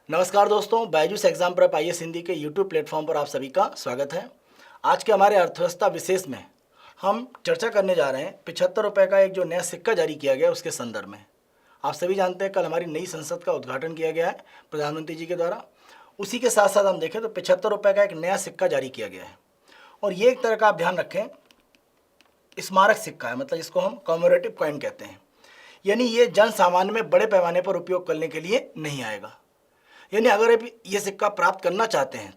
नमस्कार दोस्तों, Byju's exam prep IAS Hindi के यूट्यूब प्लेटफॉर्म पर आप सभी का स्वागत है। आज के हमारे अर्थव्यवस्था विशेष में हम चर्चा करने जा रहे हैं 75 रुपये का एक जो नया सिक्का जारी किया गया उसके संदर्भ में। आप सभी जानते हैं कल हमारी नई संसद का उद्घाटन किया गया है प्रधानमंत्री जी के द्वारा। उसी के साथ साथ हम देखें तो 75 रुपये का एक नया सिक्का जारी किया गया है और ये एक तरह का आप ध्यान रखें स्मारक सिक्का है, मतलब इसको हम कॉमेमोरेटिव कॉइन कहते हैं। यानी ये जन सामान्य में बड़े पैमाने पर उपयोग करने के लिए नहीं आएगा। यानी अगर आप ये सिक्का प्राप्त करना चाहते हैं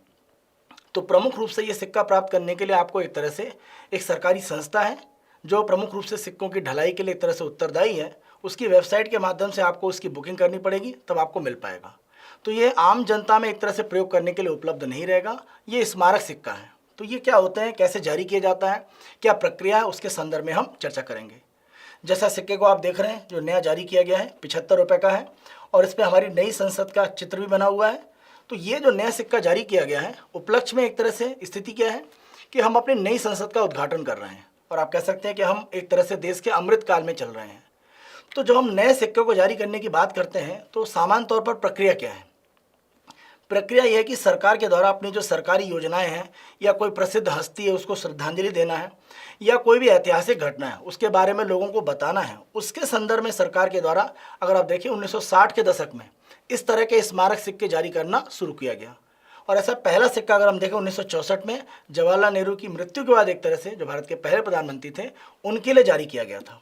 तो प्रमुख रूप से ये सिक्का प्राप्त करने के लिए आपको एक तरह से एक सरकारी संस्था है जो प्रमुख रूप से सिक्कों की ढलाई के लिए एक तरह से उत्तरदायी है, उसकी वेबसाइट के माध्यम से आपको उसकी बुकिंग करनी पड़ेगी, तब आपको मिल पाएगा। तो ये आम जनता में एक तरह से प्रयोग करने के लिए उपलब्ध नहीं रहेगा। ये स्मारक सिक्का है। तो ये क्या होते हैं, कैसे जारी किया जाता है, क्या प्रक्रिया है, उसके संदर्भ में हम चर्चा करेंगे। जैसा सिक्के को आप देख रहे हैं जो नया जारी किया गया है 75 रुपये का है और इस पर हमारी नई संसद का चित्र भी बना हुआ है। तो ये जो नया सिक्का जारी किया गया है उपलक्ष्य में एक तरह से स्थिति क्या है कि हम अपनी नई संसद का उद्घाटन कर रहे हैं और आप कह सकते हैं कि हम एक तरह से देश के अमृत काल में चल रहे हैं। तो जब हम नए सिक्के को जारी करने की बात करते हैं तो सामान्य तौर पर प्रक्रिया क्या है। प्रक्रिया यह है कि सरकार के द्वारा अपनी जो सरकारी योजनाएं हैं या कोई प्रसिद्ध हस्ती है उसको श्रद्धांजलि देना है या कोई भी ऐतिहासिक घटना है उसके बारे में लोगों को बताना है, उसके संदर्भ में सरकार के द्वारा अगर आप देखें 1960 के दशक में इस तरह के स्मारक सिक्के जारी करना शुरू किया गया। और ऐसा पहला सिक्का अगर हम देखें 1964 में जवाहरलाल नेहरू की मृत्यु के बाद एक तरह से जो भारत के पहले प्रधानमंत्री थे उनके लिए जारी किया गया था।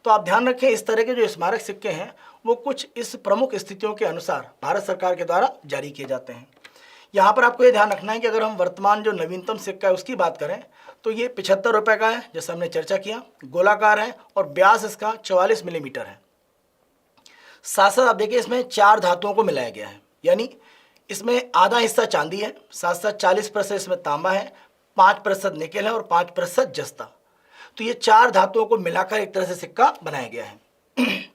तो आप ध्यान रखें इस तरह के जो स्मारक सिक्के हैं वो कुछ इस प्रमुख स्थितियों के अनुसार भारत सरकार के द्वारा जारी किए जाते हैं। यहाँ पर आपको ये ध्यान रखना है कि अगर हम वर्तमान जो नवीनतम सिक्का है उसकी बात करें तो ये 75 रुपये का है, जैसे हमने चर्चा किया, गोलाकार है और व्यास इसका 44 मिलीमीटर है। साथ साथ आप देखिए इसमें 4 धातुओं को मिलाया गया है, यानी इसमें आधा हिस्सा चांदी है, साथ साथ 40% इसमें तांबा है, 5% निकेल है और 5% जस्ता। तो ये 4 धातुओं को मिलाकर एक तरह से सिक्का बनाया गया है।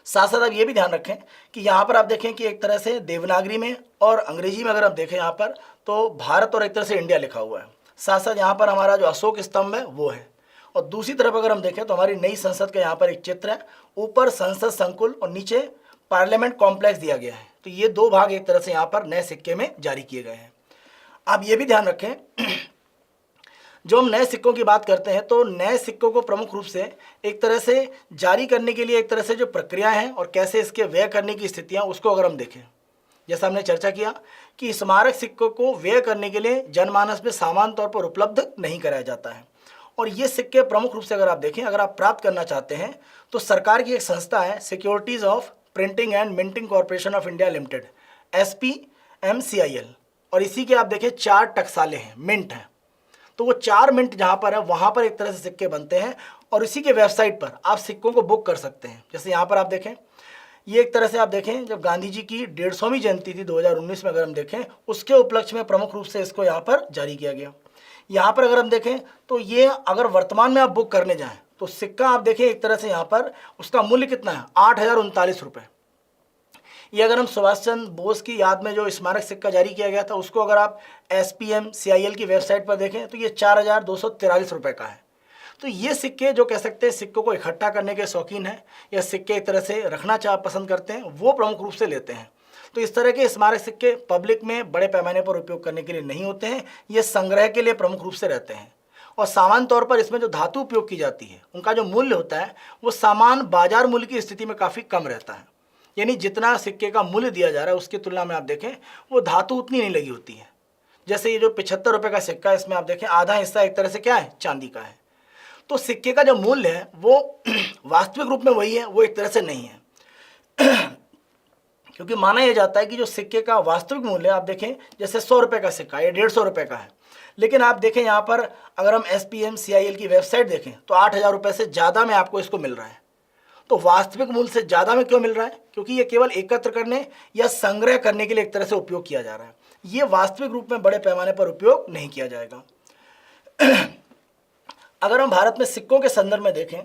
साथ साथ आप ये भी ध्यान रखें कि यहाँ पर आप देखें कि एक तरह से देवनागरी में और अंग्रेजी में अगर आप देखें यहाँ पर तो भारत और एक तरह से इंडिया लिखा हुआ है। साथ साथ यहाँ पर हमारा जो अशोक स्तंभ है वो है और दूसरी तरफ अगर हम देखें तो हमारी नई संसद का यहाँ पर एक चित्र है, ऊपर संसद संकुल और नीचे पार्लियामेंट कॉम्प्लेक्स दिया गया है। तो ये 2 भाग एक तरह से यहाँ पर नए सिक्के में जारी किए गए हैं। आप ये भी ध्यान रखें जो हम नए सिक्कों की बात करते हैं तो नए सिक्कों को प्रमुख रूप से एक तरह से जारी करने के लिए एक तरह से जो प्रक्रिया है और कैसे इसके व्यय करने की स्थितियां उसको अगर हम देखें, जैसा हमने चर्चा किया कि स्मारक सिक्कों को व्यय करने के लिए जनमानस में सामान्य तौर पर उपलब्ध नहीं कराया जाता है। और ये सिक्के प्रमुख रूप से अगर आप देखें, अगर आप प्राप्त करना चाहते हैं तो सरकार की एक संस्था है securities of printing and minting corporation of India limited SPMCIL, और इसी के आप देखें 4 टकसाले हैं, मिंट हैं। तो वो 4 मिनट जहाँ पर है वहाँ पर एक तरह से सिक्के बनते हैं और इसी के वेबसाइट पर आप सिक्कों को बुक कर सकते हैं। जैसे यहाँ पर आप देखें, ये एक तरह से आप देखें जब गांधी जी की 150वीं जयंती थी 2019 में अगर हम देखें उसके उपलक्ष्य में प्रमुख रूप से इसको यहाँ पर जारी किया गया। यहाँ पर अगर हम देखें तो ये अगर वर्तमान में आप बुक करने जाएँ तो सिक्का आप देखें एक तरह से यहाँ पर उसका मूल्य कितना है, 8,039 रुपये। ये अगर हम सुभाष चंद्र बोस की याद में जो स्मारक सिक्का जारी किया गया था उसको अगर आप SPMCIL की वेबसाइट पर देखें तो ये 4,243 रुपये का है। तो ये सिक्के जो कह सकते हैं सिक्कों को इकट्ठा करने के शौकीन हैं या सिक्के एक तरह से रखना पसंद करते हैं वो प्रमुख रूप से लेते हैं। तो इस तरह के स्मारक सिक्के पब्लिक में बड़े पैमाने पर उपयोग करने के लिए नहीं होते हैं, ये संग्रह के लिए प्रमुख रूप से रहते हैं। और सामान्य तौर पर इसमें जो धातु उपयोग की जाती है उनका जो मूल्य होता है वो सामान्य बाजार मूल्य की स्थिति में काफ़ी कम रहता है। यानी जितना सिक्के का मूल्य दिया जा रहा है उसकी तुलना में आप देखें वो धातु उतनी नहीं लगी होती है। जैसे ये जो 75 रुपये का सिक्का है इसमें आप देखें आधा हिस्सा एक तरह से क्या है, चांदी का है। तो सिक्के का जो मूल्य है वो वास्तविक रूप में वही है, वो एक तरह से नहीं है। क्योंकि माना यह जाता है कि जो सिक्के का वास्तविक मूल्य आप देखें जैसे 100 रुपये का सिक्का या 150 रुपये का है, लेकिन आप देखें यहाँ पर अगर हम SPMCIL की वेबसाइट देखें तो 8,000 रुपये से ज़्यादा में आपको इसको मिल रहा है। तो वास्तविक मूल्य से ज़्यादा में क्यों मिल रहा है? क्योंकि ये केवल एकत्र करने या संग्रह करने के लिए एक तरह से उपयोग किया जा रहा है। ये वास्तविक रूप में बड़े पैमाने पर उपयोग नहीं किया जाएगा। अगर हम भारत में सिक्कों के संदर्भ में देखें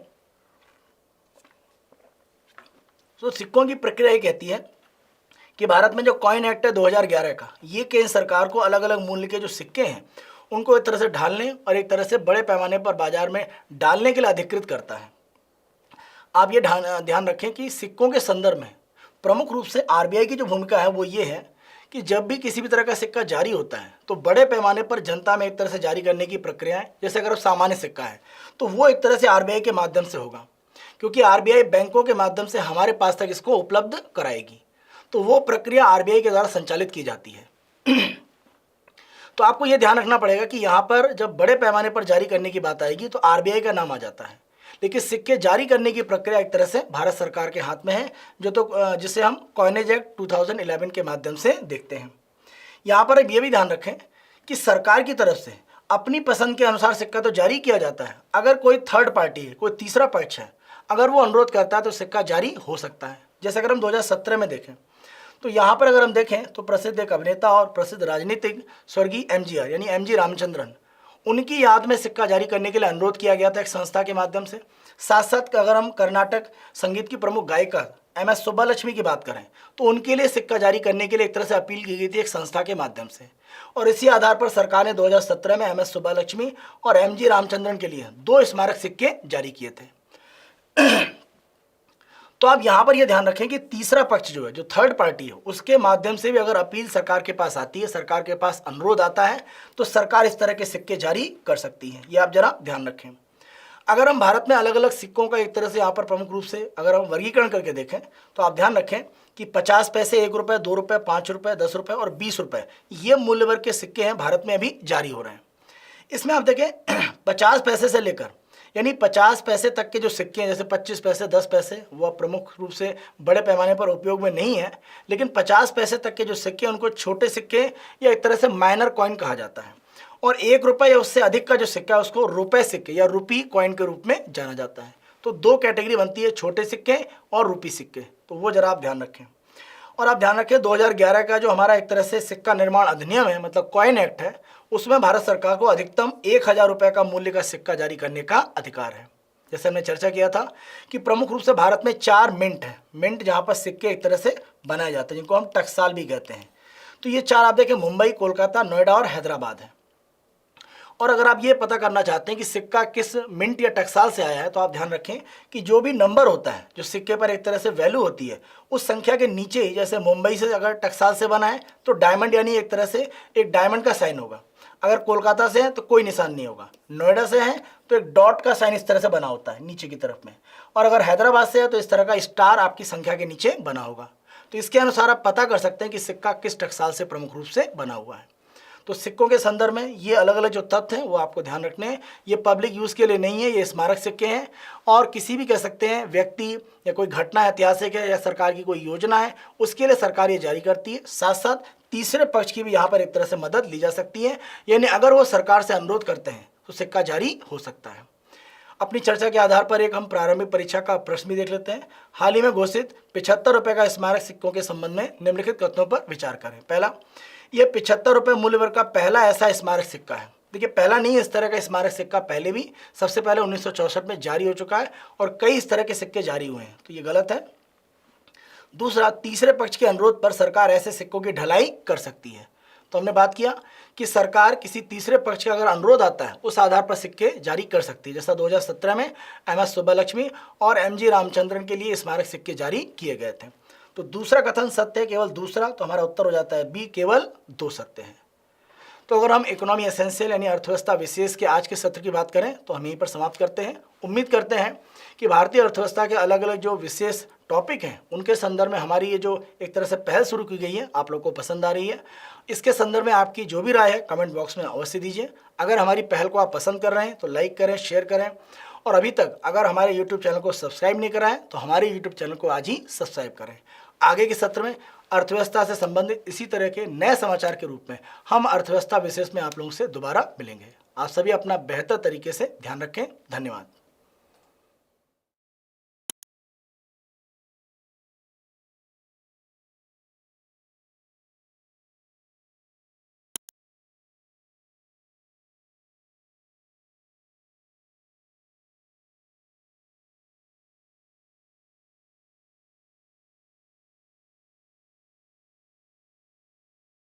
तो सिक्कों की प्रक्रिया ये कहती है कि भारत में जो कॉइन एक्ट है 2011 का, ये केंद्र सरकार को अलग अलग मूल्य के जो सिक्के हैं उनको एक तरह से ढालने और एक तरह से बड़े पैमाने पर बाजार में डालने के लिए अधिकृत करता है। आप ये ध्यान रखें कि सिक्कों के संदर्भ में प्रमुख रूप से आरबीआई की जो भूमिका है वो ये है कि जब भी किसी भी तरह का सिक्का जारी होता है तो बड़े पैमाने पर जनता में एक तरह से जारी करने की प्रक्रिया है। जैसे अगर सामान्य सिक्का है तो वो एक तरह से आरबीआई के माध्यम से होगा, क्योंकि आरबीआई बैंकों के माध्यम से हमारे पास तक इसको उपलब्ध कराएगी, तो वो प्रक्रिया आरबीआई के द्वारा संचालित की जाती है। तो आपको ये ध्यान रखना पड़ेगा कि यहाँ पर जब बड़े पैमाने पर जारी करने की बात आएगी तो आरबीआई का नाम आ जाता है, लेकिन सिक्के जारी करने की प्रक्रिया एक तरह से भारत सरकार के हाथ में है, जिसे हम कॉइनेज एक्ट 2011 के माध्यम से देखते हैं। यहाँ पर अब ये भी ध्यान रखें कि सरकार की तरफ से अपनी पसंद के अनुसार सिक्का तो जारी किया जाता है, अगर कोई थर्ड पार्टी है, कोई तीसरा पक्ष है, अगर वो अनुरोध करता है तो सिक्का जारी हो सकता है। जैसे अगर हम 2017 में देखें तो यहाँ पर अगर हम देखें तो प्रसिद्ध एक अभिनेता और प्रसिद्ध राजनीतिक स्वर्गीय एमजीआर यानी एमजी रामचंद्रन, उनकी याद में सिक्का जारी करने के लिए अनुरोध किया गया था एक संस्था के माध्यम से। साथ साथ अगर हम कर्नाटक संगीत की प्रमुख गायिका एमएस सुब्बालक्ष्मी की बात करें तो उनके लिए सिक्का जारी करने के लिए एक तरह से अपील की गई थी एक संस्था के माध्यम से, और इसी आधार पर सरकार ने 2017 में एमएस सुब्बालक्ष्मी और एमजी रामचंद्रन के लिए 2 स्मारक सिक्के जारी किए थे। तो आप यहाँ पर यह ध्यान रखें कि तीसरा पक्ष जो है, जो थर्ड पार्टी है, उसके माध्यम से भी अगर अपील सरकार के पास आती है, सरकार के पास अनुरोध आता है, तो सरकार इस तरह के सिक्के जारी कर सकती है। ये आप जरा ध्यान रखें। अगर हम भारत में अलग अलग सिक्कों का एक तरह से यहाँ पर प्रमुख रूप से अगर हम वर्गीकरण करके देखें तो आप ध्यान रखें कि 50 पैसे, 1 रुपये, 2 रुपये, 5 रुपये, 10 रुपये और 20 रुपये, ये मूल्य वर्ग के सिक्के हैं भारत में अभी जारी हो रहे हैं। इसमें आप देखें 50 पैसे से लेकर यानी 50 पैसे तक के जो सिक्के हैं, जैसे 25 पैसे, 10 पैसे, वह प्रमुख रूप से बड़े पैमाने पर उपयोग में नहीं है, लेकिन 50 पैसे तक के जो सिक्के हैं उनको छोटे सिक्के या एक तरह से माइनर कॉइन कहा जाता है, और 1 रुपये या उससे अधिक का जो सिक्का है उसको रुपए सिक्के या रुपी कॉइन के रूप में जाना जाता है। तो 2 कैटेगरी बनती है, छोटे सिक्के और रुपी सिक्के, तो वो जरा आप ध्यान रखें। और आप ध्यान रखें 2011 का जो हमारा एक तरह से सिक्का निर्माण अधिनियम है, मतलब कॉइन एक्ट है, उसमें भारत सरकार को अधिकतम 1000 रुपये का मूल्य का सिक्का जारी करने का अधिकार है। जैसे हमने चर्चा किया था कि प्रमुख रूप से भारत में 4 मिंट है, मिंट जहाँ पर सिक्के एक तरह से बनाए जाते हैं, जिनको हम टकसाल भी कहते हैं। तो ये 4 आप देखें मुंबई, कोलकाता, नोएडा और हैदराबाद है। और अगर आप ये पता करना चाहते हैं कि सिक्का किस मिंट या टकसाल से आया है, तो आप ध्यान रखें कि जो भी नंबर होता है, जो सिक्के पर एक तरह से वैल्यू होती है, उस संख्या के नीचे ही, जैसे मुंबई से अगर टकसाल से बना है तो डायमंड यानी एक तरह से एक डायमंड का साइन होगा, अगर कोलकाता से है तो कोई निशान नहीं होगा, नोएडा से है तो एक डॉट का साइन इस तरह से बना होता है नीचे की तरफ में, और अगर हैदराबाद से है तो इस तरह का स्टार आपकी संख्या के नीचे बना होगा। तो इसके अनुसार आप पता कर सकते हैं कि सिक्का किस टकसाल से प्रमुख रूप से बना हुआ है। तो सिक्कों के संदर्भ में ये अलग अलग जो तथ्य हैं वो आपको ध्यान रखने हैं। ये पब्लिक यूज़ के लिए नहीं है, ये स्मारक सिक्के हैं, और किसी भी कह सकते हैं व्यक्ति या कोई घटना ऐतिहासिक है या सरकार की कोई योजना है, उसके लिए सरकार ये जारी करती है। साथ साथ तीसरे पक्ष की भी यहाँ पर एक तरह से मदद ली जा सकती है, यानी अगर वो सरकार से अनुरोध करते हैं तो सिक्का जारी हो सकता है। अपनी चर्चा के आधार पर एक हम प्रारंभिक परीक्षा का प्रश्न भी देख लेते हैं। हाल ही में घोषित 75 रुपये का स्मारक सिक्कों के संबंध में निम्नलिखित कथनों पर विचार करें। पहला, यह 75 रुपये मूल्य वर्ग का पहला ऐसा स्मारक सिक्का है। देखिए, पहला नहीं, इस तरह का स्मारक सिक्का पहले भी सबसे पहले 1964 में जारी हो चुका है और कई इस तरह के सिक्के जारी हुए हैं, तो ये गलत है। दूसरा, तीसरे पक्ष के अनुरोध पर सरकार ऐसे सिक्कों की ढलाई कर सकती है। तो हमने बात किया कि सरकार किसी तीसरे पक्ष का अगर अनुरोध आता है उस आधार पर सिक्के जारी कर सकती है, जैसा 2017 में एमएस सुब्बालक्ष्मी और एमजी रामचंद्रन के लिए स्मारक सिक्के जारी किए गए थे। तो दूसरा कथन सत्य है, केवल दूसरा, तो हमारा उत्तर हो जाता है बी, केवल 2 सत्य हैं। तो अगर हम इकोनॉमी एसेंशियल यानी अर्थव्यवस्था विशेष के आज के सत्र की बात करें तो हम यहीं पर समाप्त करते हैं। उम्मीद करते हैं कि भारतीय अर्थव्यवस्था के अलग अलग जो विशेष टॉपिक हैं उनके संदर्भ में हमारी ये जो एक तरह से पहल शुरू की गई है आप लोगों को पसंद आ रही है। इसके संदर्भ में आपकी जो भी राय है कमेंट बॉक्स में अवश्य दीजिए। अगर हमारी पहल को आप पसंद कर रहे हैं तो लाइक करें, शेयर करें, और अभी तक अगर हमारे यूट्यूब चैनल को सब्सक्राइब नहीं करा है तो हमारे यूट्यूब चैनल को आज ही सब्सक्राइब करें। आगे के सत्र में अर्थव्यवस्था से संबंधित इसी तरह के नए समाचार के रूप में हम अर्थव्यवस्था विशेष में आप लोगों से दोबारा मिलेंगे। आप सभी अपना बेहतर तरीके से ध्यान रखें। धन्यवाद।